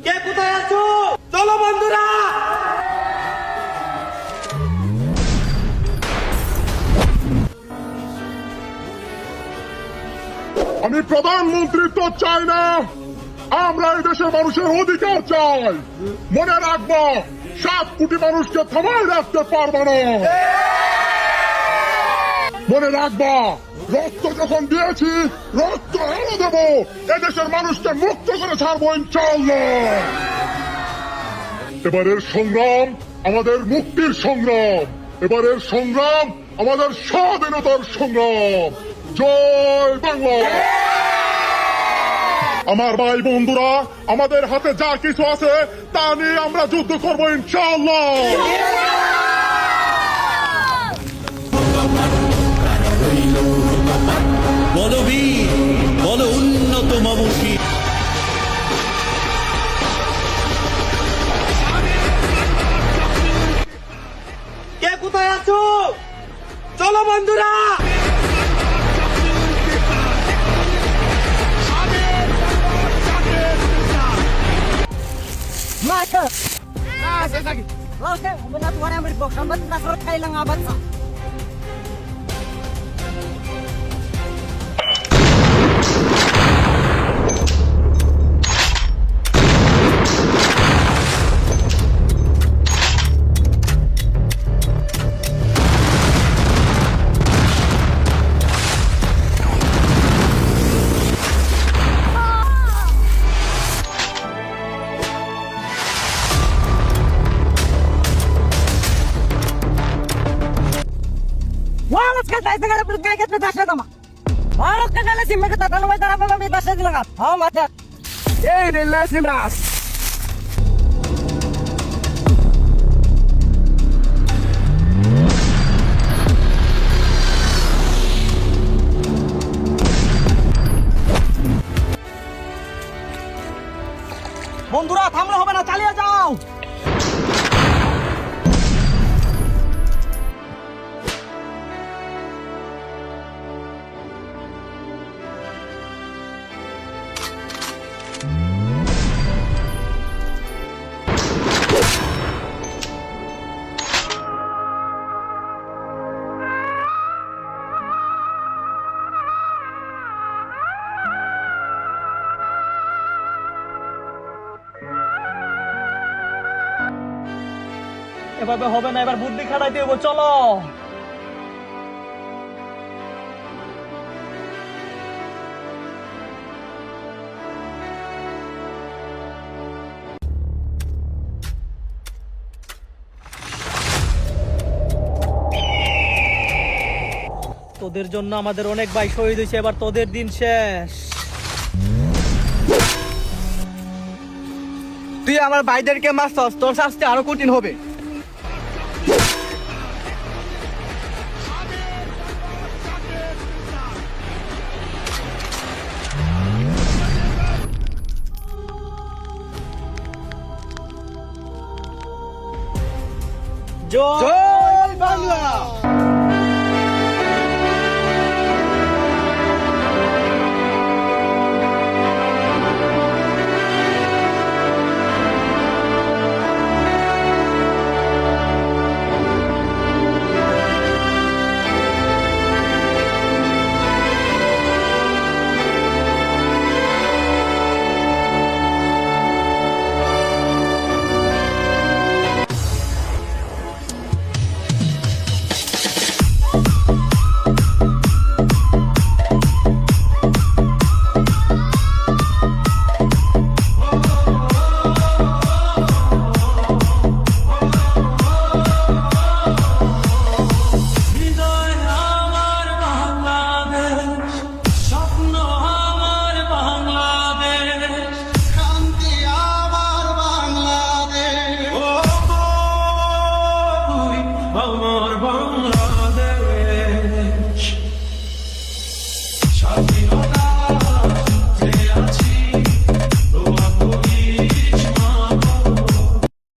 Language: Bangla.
কে কোথায় আছো? চলো বন্ধুরা। আমি প্রধানমন্ত্রিত্ব চাই না, আমরা এই দেশের মানুষের অধিকার চাই। মনে রাখবো, 7 কোটি মানুষকে থামায় রাখতে পারবো না। মনে রাখবা, রক্ত যখন দিয়েছি, রক্ত এনে দেবো। এদেশের মানুষকে মুক্ত করে ছাড়বো ইনশাআল্লাহ। এবারের সংগ্রাম আমাদের মুক্তির সংগ্রাম, এবারের সংগ্রাম আমাদের স্বাধীনতার সংগ্রাম। জয় বাংলা। আমার ভাই বন্ধুরা, আমাদের হাতে যা কিছু আছে তা নিয়ে আমরা যুদ্ধ করবো ইনশাআল্লাহ। বলো বীর, বলো উন্নত মমশী। কে কোথায় আছো? চলো বন্ধুরা। Maka. Saya lagi. Oke, benar tuan yang berbok. Sambat nakar kailang abad sa. Walas ka tayo sa pagkakait na tasya tama. Walas ka kala si Maka tatanong ay tarapa kami tasya din lang. Oh, mata. Eh, nilas ni Bras. বন্ধুরা থামলে হবে না, চালিয়ে যাও। এভাবে হবে না, এবার বুদ্ধি খাটাইতে হবে। চলো। তোদের জন্য আমাদের অনেক ভাই শহীদ হয়েছে, এবার তোদের দিন শেষ। তুই আমার ভাইদেরকে মারছস, তোর শাস্তি আরো কঠিন হবে। জয় বাংলা। আমার বাংলা